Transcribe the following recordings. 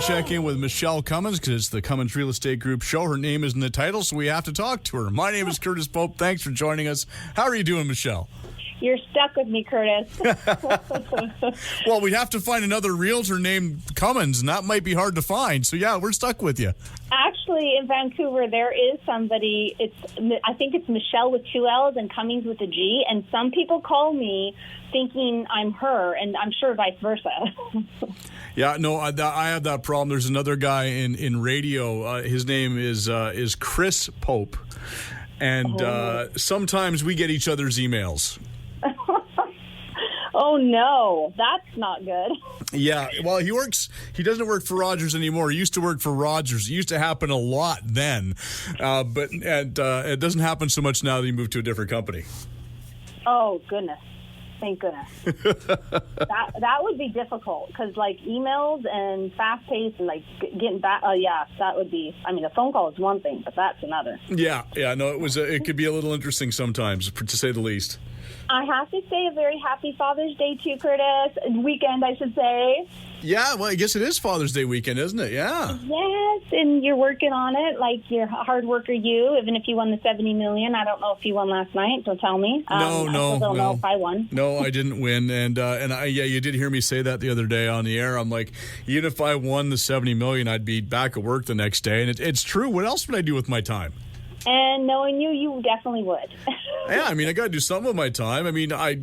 check in with Michele Cummins because it's the Cummins Real Estate Group show. Her name is in the title, so we have to talk to her. My name is Curtis Pope. Thanks for joining us. How are you doing, Michele? You're stuck with me, Curtis. Well, we have to find another realtor named Cummins, and that might be hard to find. So, yeah, we're stuck with you. Actually, in Vancouver, there is somebody. I think it's Michele with 2 L's and Cummings with a G. And some people call me thinking I'm her, and I'm sure vice versa. Yeah, no, I have that problem. There's another guy in radio. His name is Chris Pope. And sometimes we get each other's emails. Oh, no. That's not good. Yeah, well, he doesn't work for Rogers anymore. He used to work for Rogers. It used to happen a lot then. But it doesn't happen so much now that he moved to a different company. Oh, goodness. Thank goodness. that would be difficult because, like, emails and fast-paced and, like, getting back. That would be. I mean, a phone call is one thing, but that's another. Yeah. No, it could be a little interesting sometimes, to say the least. I have to say a very happy Father's Day too, Curtis. Weekend, I should say. Yeah, well, I guess it is Father's Day weekend, isn't it? Yeah. Yes, and you're working on it like you're a hard worker. Even if you won the $70 million, I don't know if you won last night. Don't tell me. No. I still don't know if I won. No, I didn't win, and you did hear me say that the other day on the air. I'm like, even if I won the $70 million, I'd be back at work the next day, and it's true. What else would I do with my time? And knowing you definitely would. Yeah, I mean, I got to do something with my time. I mean, I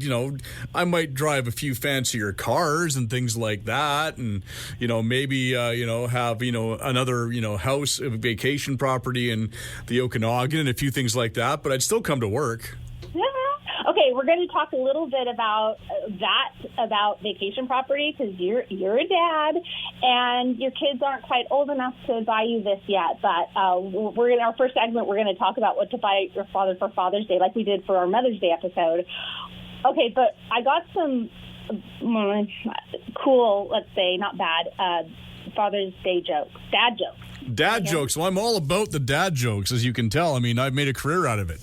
might drive a few fancier cars and things like that, and maybe have another house, vacation property in the Okanagan, and a few things like that. But I'd still come to work. Yeah. Okay, we're going to talk a little bit about about vacation property because you're a dad and your kids aren't quite old enough to buy you this yet. But we're in our first segment. We're going to talk about what to buy your father for Father's Day, like we did for our Mother's Day episode. Okay, but I got some cool, let's say, not bad, Father's Day jokes, dad jokes. Dad jokes. Well, I'm all about the dad jokes, as you can tell. I mean, I've made a career out of it.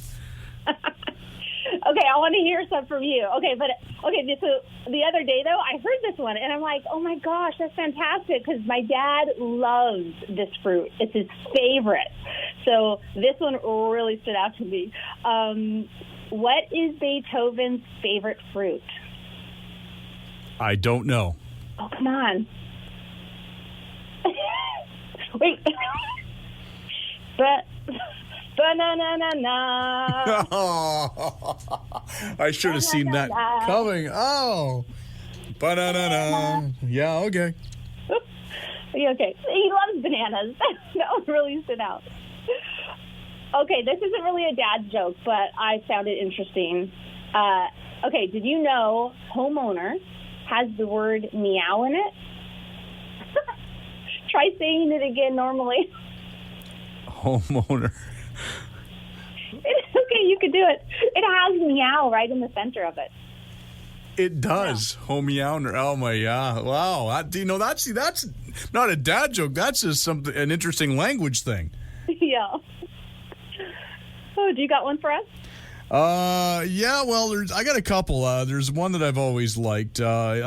Okay, I want to hear some from you. So the other day, though, I heard this one, and I'm like, oh, my gosh, that's fantastic, because my dad loves this fruit. It's his favorite. So this one really stood out to me. What is Beethoven's favorite fruit? I don't know. Oh, come on. Wait. Banana. Oh, I should have seen that coming. Oh, banana. Yeah, okay. Okay. He loves bananas. That one really stood out. Okay, this isn't really a dad joke, but I found it interesting. Okay, did you know homeowner has the word meow in it? Try saying it again normally. Homeowner. Okay, you could do it. It has meow right in the center of it. It does. Yeah. Homeowner. Oh my, yeah. Wow. That's not a dad joke. That's just an interesting language thing. Yeah. Oh, do you got one for us? Yeah, well, I got a couple. There's one that I've always liked. What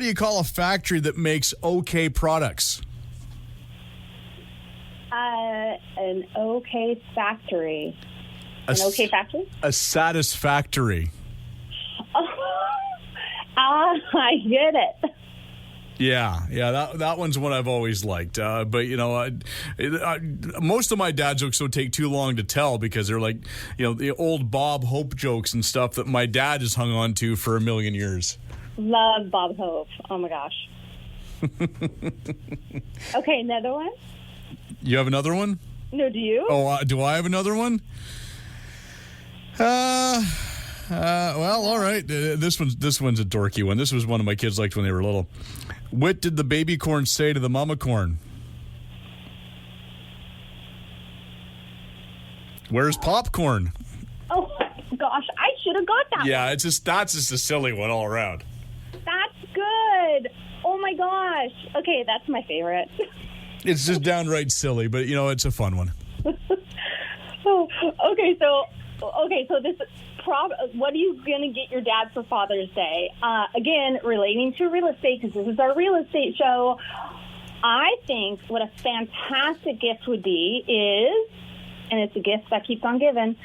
do you call a factory that makes okay products? An okay factory. Okay factory? A satisfactory. I get it. Yeah, that one's one I've always liked. But most of my dad jokes don't take too long to tell because they're like, the old Bob Hope jokes and stuff that my dad has hung on to for a million years. Love Bob Hope. Oh my gosh. Okay, another one. You have another one? No, do you? Oh, do I have another one? Well, all right. This one's a dorky one. This was one of my kids liked when they were little. What did the baby corn say to the mama corn? Where's popcorn? Oh gosh, I should have got that. Yeah, that's just a silly one all around. That's good. Oh my gosh. Okay, that's my favorite. It's just downright silly, but it's a fun one. Okay, so this what are you going to get your dad for Father's Day? Again, relating to real estate, because this is our real estate show, I think what a fantastic gift would be is, and it's a gift that keeps on giving,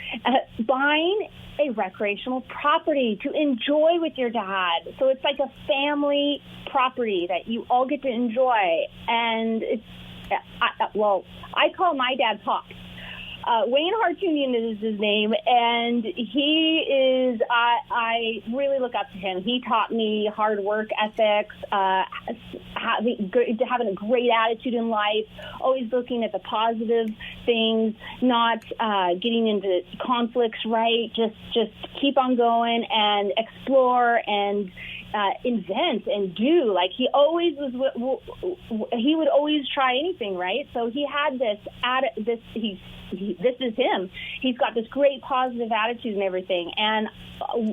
buying a recreational property to enjoy with your dad. So it's like a family property that you all get to enjoy. And it's, I call my dad Pop. Wayne Hartunian is his name, and he is, I really look up to him. He taught me hard work ethics, having a great attitude in life, always looking at the positive things, not getting into conflicts, right? Just keep on going and explore and invent and do. Like he would always try anything, right? So he had this is him. He's got this great positive attitude and everything. And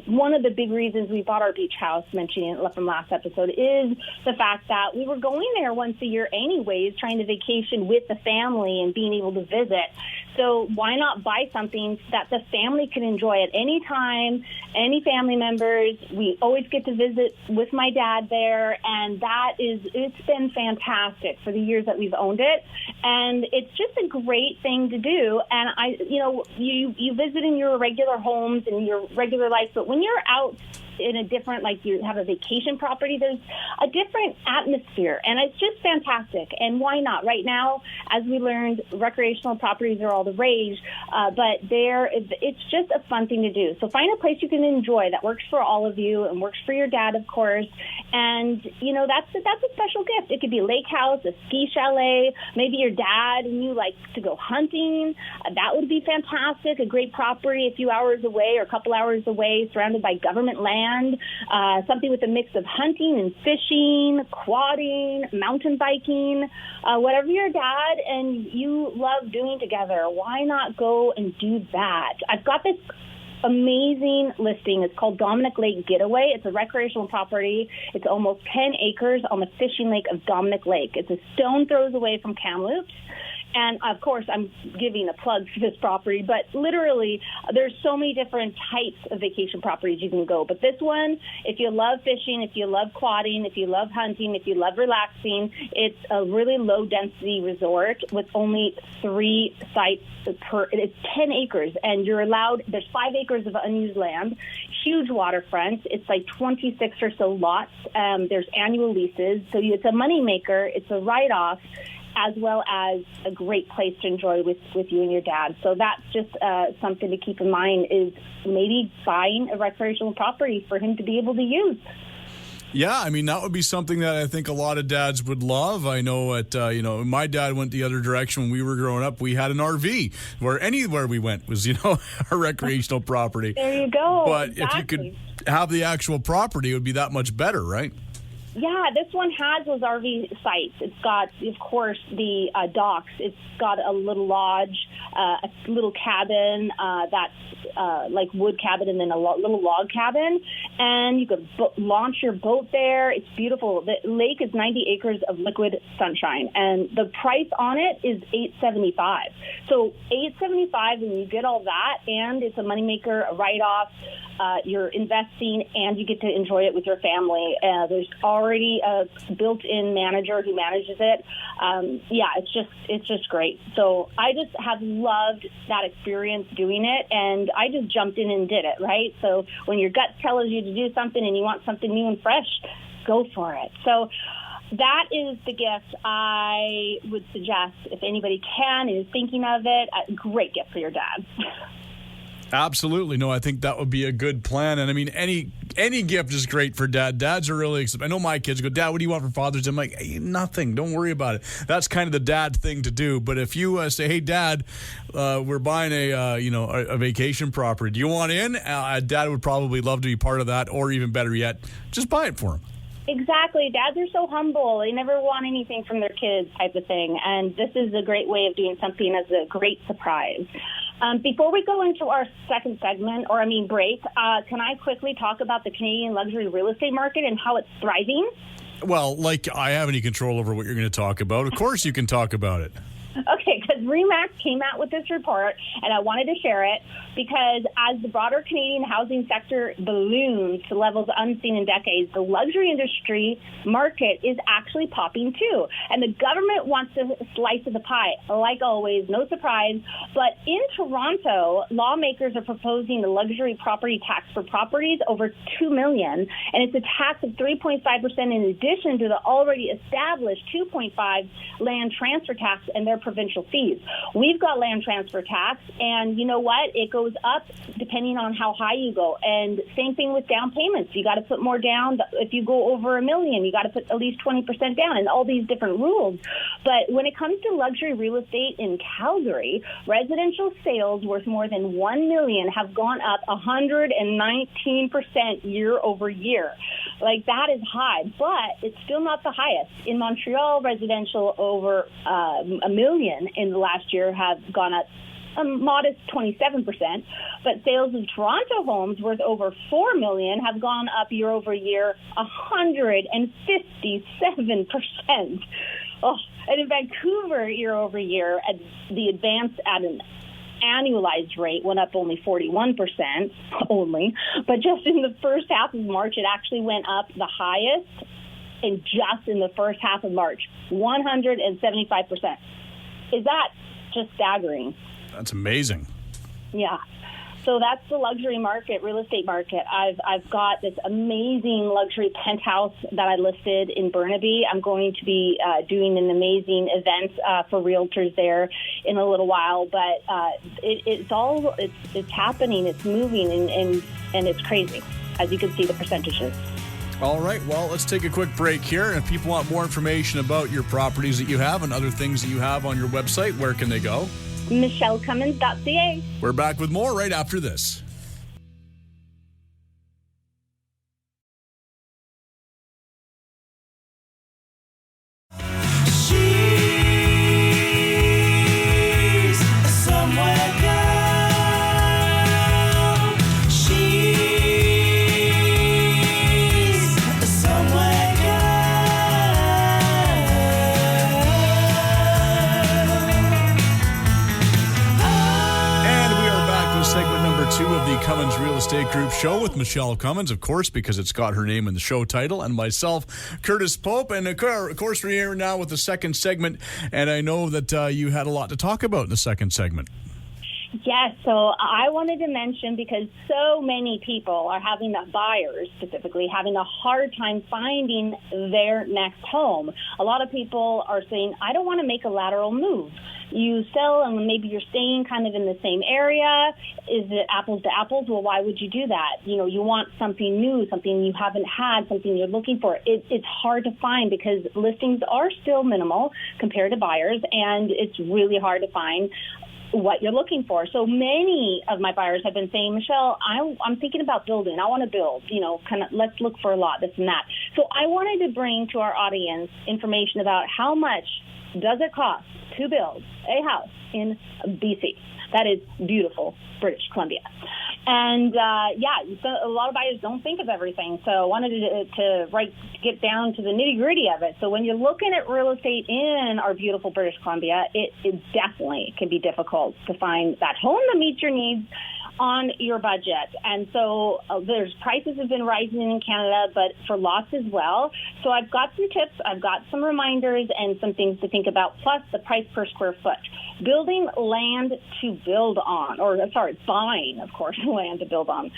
one of the big reasons we bought our beach house, mentioning it from last episode, is the fact that we were going there once a year anyways, trying to vacation with the family and being able to visit. So why not buy something that the family can enjoy at any time, any family members? We always get to visit with my dad there, and it's been fantastic for the years that we've owned it. And it's just a great thing to do. And you visit in your regular homes and your regular life, but when you're out in a different, like you have a vacation property, there's a different atmosphere, and it's just fantastic. And why not? Right now, as we learned, recreational properties are all the rage, but it's just a fun thing to do. So find a place you can enjoy that works for all of you and works for your dad, of course. And that's a special gift. It could be a lake house, a ski chalet, maybe your dad and you like to go hunting. That would be fantastic. A great property a few hours away or a couple hours away, surrounded by government land. Something with a mix of hunting and fishing, quadding, mountain biking, whatever your dad and you love doing together. Why not go and do that? I've got this amazing listing. It's called Dominic Lake GetAway. It's a recreational property. It's almost 10 acres on the fishing lake of Dominic Lake. It's a stone throws away from Kamloops. And, of course, I'm giving a plug for this property, but literally there's so many different types of vacation properties you can go. But this one, if you love fishing, if you love quadding, if you love hunting, if you love relaxing, it's a really low-density resort with only 3 sites per. It's 10 acres, and you're allowed. There's 5 acres of unused land, huge waterfront. It's like 26 or so lots. There's annual leases, so it's a moneymaker. It's a write-off, as well as a great place to enjoy with you and your dad. So that's just something to keep in mind, is maybe buying a recreational property for him to be able to use. Yeah, I mean, that would be something that I think a lot of dads would love. I know my dad went the other direction when we were growing up. We had an RV where anywhere we went was, a recreational property. There you go. But exactly. If you could have the actual property, it would be that much better, right? Yeah, this one has those RV sites. It's got, of course, the docks. It's got a little lodge, a little cabin that's like wood cabin, and then a little log cabin. And you could launch your boat there. It's beautiful. The lake is 90 acres of liquid sunshine, and the price on it is $875. So $875, and you get all that, and it's a moneymaker, a write-off. You're investing, and you get to enjoy it with your family. There's already a built-in manager who manages it. It's just great. So I just have loved that experience doing it, and I just jumped in and did it, right? So when your gut tells you to do something and you want something new and fresh, go for it. So that is the gift I would suggest if anybody can and is thinking of it. A great gift for your dad. Absolutely. No, I think that would be a good plan. And I mean, any gift is great for dad. Dads are really excited. I know my kids go, Dad, what do you want for Father's Day? I'm like, hey, nothing. Don't worry about it. That's kind of the dad thing to do. But if you say, hey, Dad, we're buying a vacation property. Do you want in? Dad would probably love to be part of that, or even better yet, just buy it for him. Exactly. Dads are so humble. They never want anything from their kids, type of thing. And this is a great way of doing something as a great surprise. Before we go into our second segment, break, can I quickly talk about the Canadian luxury real estate market and how it's thriving? Well, like I have any control over what you're going to talk about. Of course you can talk about it. Okay, because RE/MAX came out with this report, and I wanted to share it because as the broader Canadian housing sector balloons to levels unseen in decades, the luxury industry market is actually popping too. And the government wants a slice of the pie, like always, no surprise. But in Toronto, lawmakers are proposing a luxury property tax for properties over $2 million, and it's a tax of 3.5% in addition to the already established 2.5 land transfer tax and their provincial fees. We've got land transfer tax, and you know what? It goes up depending on how high you go. And same thing with down payments. You got to put more down. If you go over $1 million, you got to put at least 20% down, and all these different rules. But when it comes to luxury real estate in Calgary, residential sales worth more than $1 million have gone up 119% year over year. Like, that is high, but it's still not the highest. In Montreal, residential over $1 million in the last year have gone up a modest 27%, but sales of Toronto homes worth over $4 million have gone up year over year 157%. Oh, and in Vancouver, year over year, the advance at an annualized rate went up only 41% only, but just in the first half of March, it actually went up the highest, and just in the first half of March, 175%. Is that just staggering? That's amazing. Yeah. So that's the luxury market, real estate market. I've got this amazing luxury penthouse that I listed in Burnaby. I'm going to be doing an amazing event for realtors there in a little while. But it's happening, it's moving, and it's crazy, as you can see the percentages. All right, well, let's take a quick break here. And if people want more information about your properties that you have and other things that you have on your website, where can they go? MicheleCummins.ca. We're back with more right after this. Of the Cummins Real Estate Group show with Michele Cummins, of course, because it's got her name in the show title, and myself, Curtis Pope. And of course, we're here now with the second segment, and I know that you had a lot to talk about in the second segment. Yes, so I wanted to mention, because so many people are having, buyers specifically, having a hard time finding their next home. A lot of people are saying, I don't want to make a lateral move. You sell and maybe you're staying kind of in the same area. Is it apples to apples? Well, why would you do that? You know, you want something new, something you haven't had, something you're looking for. It's hard to find because listings are still minimal compared to buyers, and it's really hard to find what you're looking for. So many of my buyers have been saying, Michele, I'm thinking about building. I want to build, kind of let's look for a lot, this and that. So I wanted to bring to our audience information about how much does it cost to build a house in BC. That is beautiful, British Columbia. And, so a lot of buyers don't think of everything. So I wanted to get down to the nitty-gritty of it. So when you're looking at real estate in our beautiful British Columbia, it definitely can be difficult to find that home that meets your needs on your budget. And so there's prices have been rising in Canada, but for lots as well. So I've got some tips, I've got some reminders and some things to think about, plus the price per square foot. Building land to build on, buying, of course, land to build on.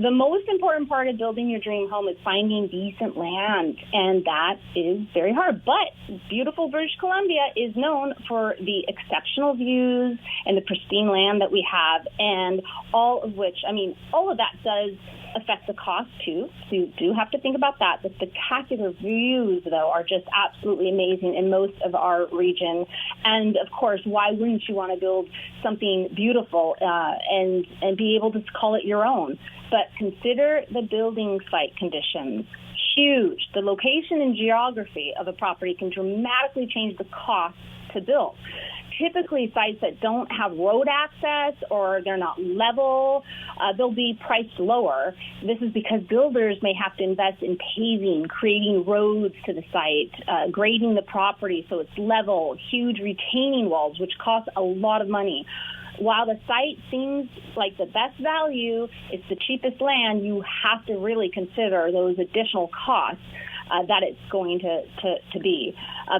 The most important part of building your dream home is finding decent land, and that is very hard. But beautiful British Columbia is known for the exceptional views and the pristine land that we have, and all of that does affect the cost too. So you do have to think about that. The spectacular views, though, are just absolutely amazing in most of our region. And of course, why wouldn't you want to build something beautiful and be able to call it your own? But consider the building site conditions. Huge. The location and geography of a property can dramatically change the cost to build. typically sites that don't have road access or they're not level. They'll be priced lower. This is because builders may have to invest in paving, creating roads to the site, grading the property so it's level, huge retaining walls, which cost a lot of money. While the site seems like the best value, it's the cheapest land, you have to really consider those additional costs that it's going to be.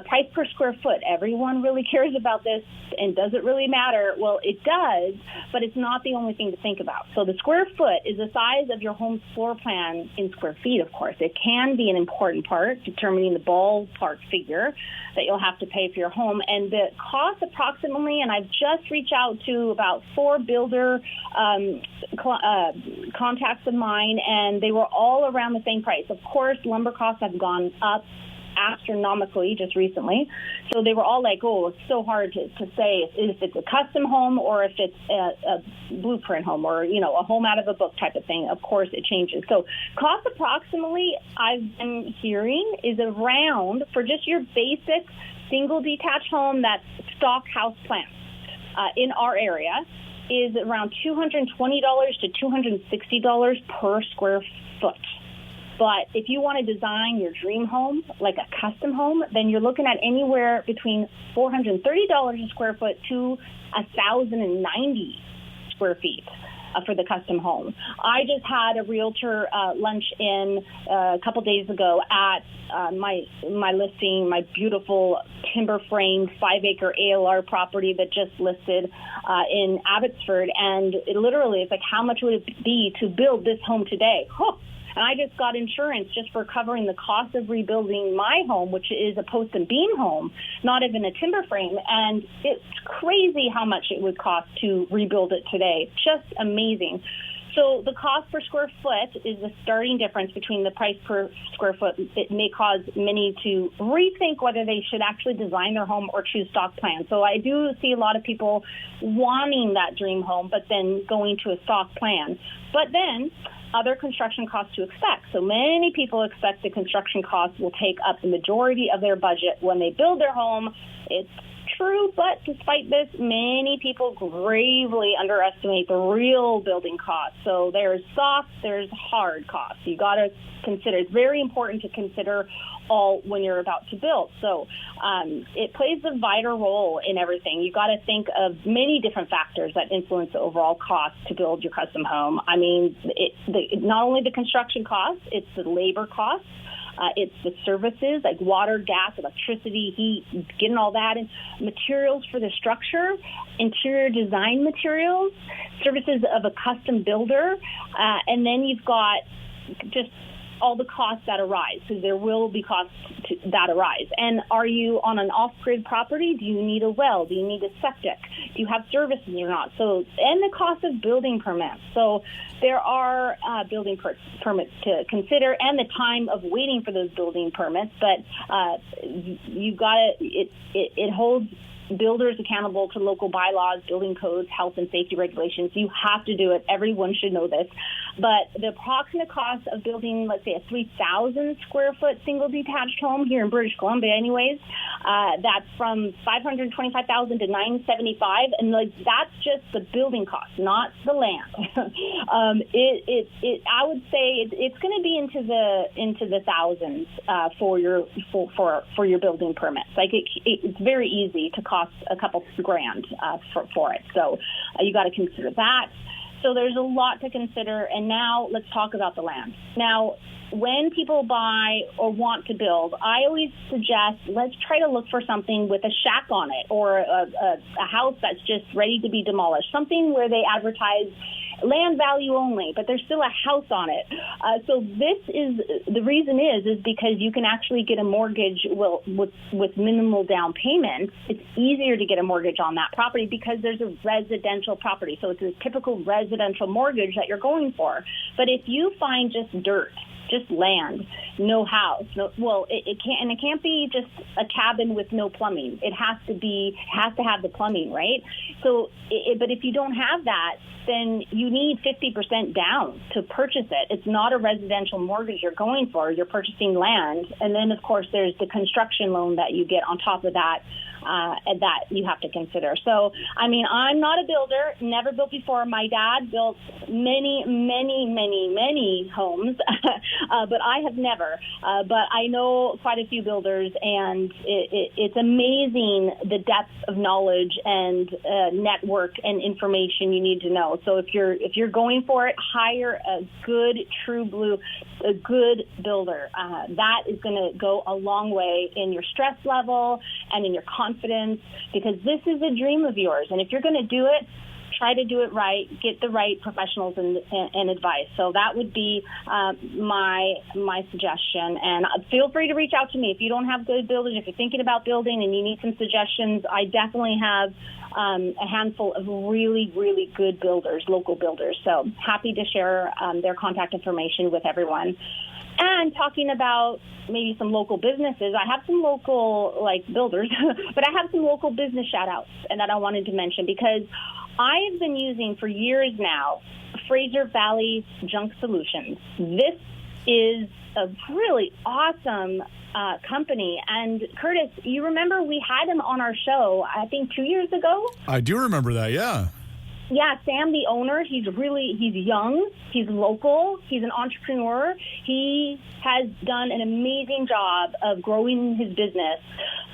Price per square foot, everyone really cares about this, and does it really matter? Well, it does, but it's not the only thing to think about. So the square foot is the size of your home's floor plan in square feet, of course. It can be an important part, determining the ballpark figure that you'll have to pay for your home. And the cost approximately, and I've just reached out to about 4 builder contacts of mine, and they were all around the same price. Of course, lumber costs have gone up astronomically just recently. So they were all like, oh, it's so hard to say if it's a custom home or if it's a blueprint home or, a home out of a book type of thing. Of course, it changes. So cost approximately, I've been hearing, is around, for just your basic single detached home that's stock house plan in our area, is around $220 to $260 per square foot. But if you want to design your dream home, like a custom home, then you're looking at anywhere between $430 a square foot to $1,090 square feet for the custom home. I just had a realtor lunch in a couple days ago at my listing, my beautiful timber-framed 5-acre ALR property that just listed in Abbotsford. And it literally is like, how much would it be to build this home today? And I just got insurance just for covering the cost of rebuilding my home, which is a post and beam home, not even a timber frame. And it's crazy how much it would cost to rebuild it today. Just amazing. So the cost per square foot is the starting difference between the price per square foot. It may cause many to rethink whether they should actually design their home or choose stock plan. So I do see a lot of people wanting that dream home, but then going to a stock plan. But then other construction costs to expect. So many people expect the construction costs will take up the majority of their budget when they build their home. It's true, but despite this, many people gravely underestimate the real building costs. So there's soft, there's hard costs. You got to consider. It's very important to consider all when you're about to build. So it plays a vital role in everything. You got to think of many different factors that influence the overall cost to build your custom home. I mean, not only the construction costs, it's the labor costs. It's the services like water, gas, electricity, heat, getting all that in, materials for the structure, interior design materials, services of a custom builder, and then you've got just all the costs that arise, because there will be costs that arise. And are you on an off-grid property? Do you need a well? Do you need a septic? Do you have services or not? So, and the cost of building permits. So there are building permits to consider, and the time of waiting for those building permits. But you got to, it holds builders accountable to local bylaws, building codes, health and safety regulations. You have to do it. Everyone should know this. But the approximate cost of building, let's say, a 3,000 square foot single detached home here in British Columbia, anyways, that's from $525,000 to $975,000, and that's just the building cost, not the land. I would say it's going to be into the thousands for your building permits. Like it's very easy to cost a couple grand for it. So you got to consider that. So there's a lot to consider. And now let's talk about the land. Now, when people buy or want to build, I always suggest let's try to look for something with a shack on it, or a house that's just ready to be demolished, something where they advertise land value only, but there's still a house on it. So this is the reason is because you can actually get a mortgage with minimal down payments. It's easier to get a mortgage on that property because there's a residential property. So it's a typical residential mortgage that you're going for. But if you find just dirt, just land, no house, it can't be just a cabin with no plumbing. It has to have the plumbing, right? So, but if you don't have that, then you need 50% down to purchase it. It's not a residential mortgage you're going for. You're purchasing land. And then, of course, there's the construction loan that you get on top of that. That you have to consider. So, I mean, I'm not a builder, never built before. My dad built many, many, many, many homes, but I have never. But I know quite a few builders, and it's amazing the depth of knowledge and network and information you need to know. So if you're going for it, hire a good, true blue, a good builder. That is going to go a long way in your stress level and in your confidence, because this is a dream of yours. And if you're going to do it, try to do it right, get the right professionals and advice. So that would be my suggestion. And feel free to reach out to me if you don't have good builders. If you're thinking about building and you need some suggestions, I definitely have a handful of really, really good builders, local builders. So happy to share their contact information with everyone. And talking about maybe some local businesses, I have some local builders, but I have some local business shout outs and that I wanted to mention, because I have been using for years now Fraser Valley Junk Solutions. This is a really awesome company. And Curtis, you remember we had him on our show, I think 2 years ago? I do remember that, yeah. Yeah, Sam, the owner, he's young, he's local, he's an entrepreneur. He has done an amazing job of growing his business.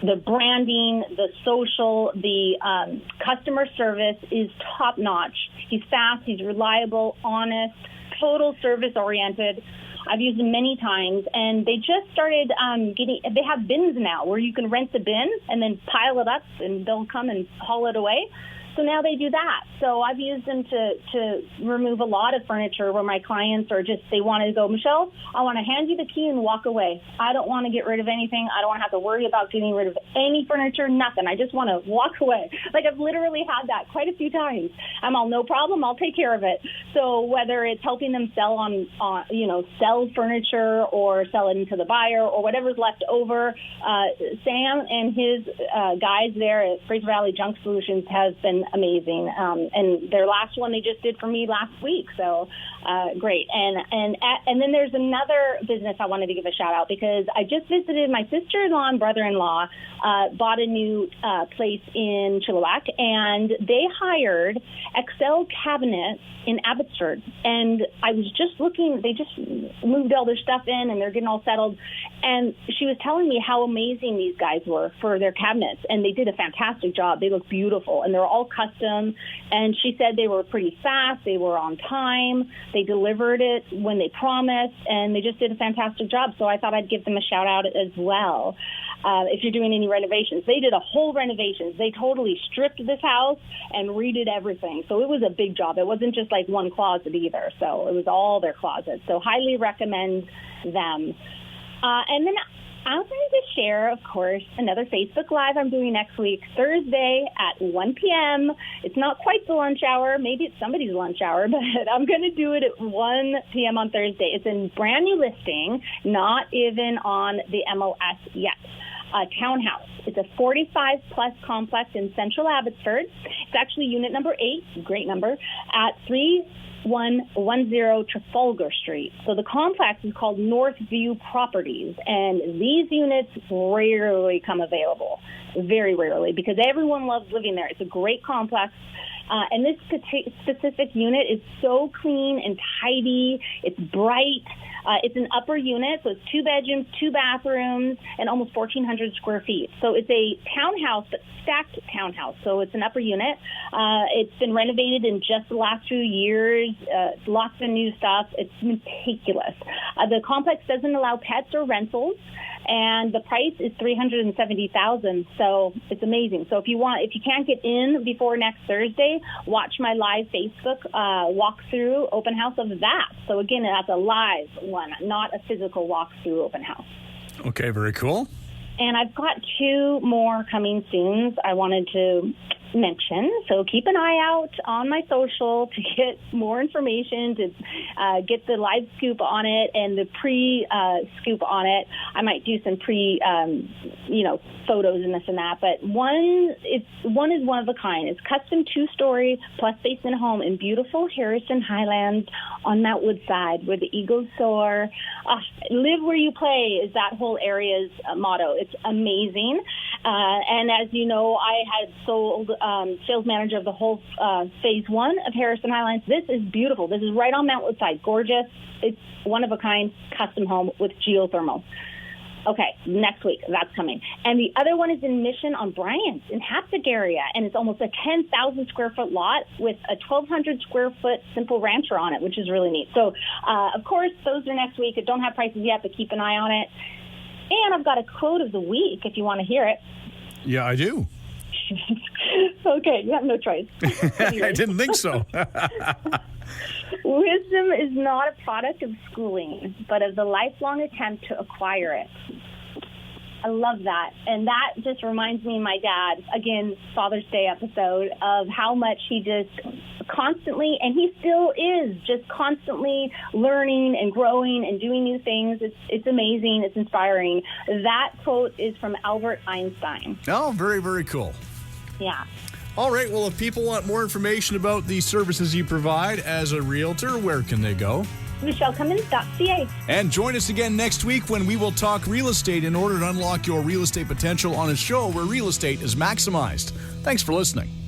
The branding, the social, the customer service is top notch. He's fast, he's reliable, honest, total service oriented. I've used them many times, and they just started they have bins now where you can rent the bin and then pile it up and they'll come and haul it away. So now they do that. So I've used them to remove a lot of furniture where my clients are they want to go, Michele, I want to hand you the key and walk away. I don't want to get rid of anything. I don't want to have to worry about getting rid of any furniture, nothing. I just want to walk away. I've literally had that quite a few times. I'm all, no problem, I'll take care of it. So whether it's helping them sell sell furniture or sell it into the buyer or whatever's left over, Sam and his guys there at Fraser Valley Junk Solutions has been amazing, and their last one they just did for me last week, so great. And then there's another business I wanted to give a shout out, because I just visited my sister-in-law and brother-in-law bought a new place in Chilliwack, and they hired Excel cabinets in Abbotsford, and I was just looking, they just moved all their stuff in and they're getting all settled, and she was telling me how amazing these guys were for their cabinets, and they did a fantastic job. They look beautiful, and they're all custom, and she said they were pretty fast, they were on time, they delivered it when they promised, and they just did a fantastic job. So I thought I'd give them a shout out as well. If you're doing any renovations, they did a whole renovation. They totally stripped this house and redid everything. So it was a big job. It wasn't just one closet either. So it was all their closets. So highly recommend them. And then I was going to share, of course, another Facebook Live I'm doing next week, Thursday at 1 p.m. It's not quite the lunch hour. Maybe it's somebody's lunch hour, but I'm going to do it at 1 p.m. on Thursday. It's a brand new listing, not even on the MLS yet. Townhouse. It's a 45-plus complex in Central Abbotsford. It's actually unit number 8, great number, at 3110 Trafalgar Street. So the complex is called Northview Properties, and these units rarely come available, very rarely, because everyone loves living there. It's a great complex. And this specific unit is so clean and tidy. It's bright. It's an upper unit, so it's 2 bedrooms, 2 bathrooms, and almost 1,400 square feet. So it's a townhouse, but stacked townhouse. So it's an upper unit. It's been renovated in just the last few years. Lots of new stuff. It's meticulous. The complex doesn't allow pets or rentals, and the price is $370,000. So it's amazing. So if you can't get in before next Thursday, watch my live Facebook walkthrough open house of that. So again, that's a live one, not a physical walkthrough open house. Okay, very cool. And I've got 2 more coming soon. I wanted to mention. So keep an eye out on my social to get more information, to get the live scoop on it and the pre-scoop on it. I might do some photos and this and that. But one is one of a kind. It's custom 2-story plus basement home in beautiful Harrison Highlands on Mount Woodside, where the eagles soar. Live where you play is that whole area's motto. It's amazing. And as you know, I had sold sales manager of the whole phase 1 of Harrison Highlands. This is beautiful. This is right on Mount Woodside. Gorgeous. It's one of a kind custom home with geothermal. Okay, next week, that's coming. And the other one is in Mission on Bryant in Haptic area, and it's almost a 10,000 square foot lot with a 1,200 square foot simple rancher on it, which is really neat. So, of course, those are next week. I don't have prices yet, but keep an eye on it. And I've got a quote of the week if you want to hear it. Yeah, I do. Okay, you have no choice. I didn't think so. Wisdom is not a product of schooling, but of the lifelong attempt to acquire it. I love that. And that just reminds me of my dad, again, Father's Day episode, of how much he just constantly, and he still is just constantly learning and growing and doing new things. It's amazing. It's inspiring. That quote is from Albert Einstein. Oh, very, very cool. Yeah. All right. Well, if people want more information about the services you provide as a realtor, where can they go? MicheleCummins.ca. And join us again next week when we will talk real estate in order to unlock your real estate potential on a show where real estate is maximized. Thanks for listening.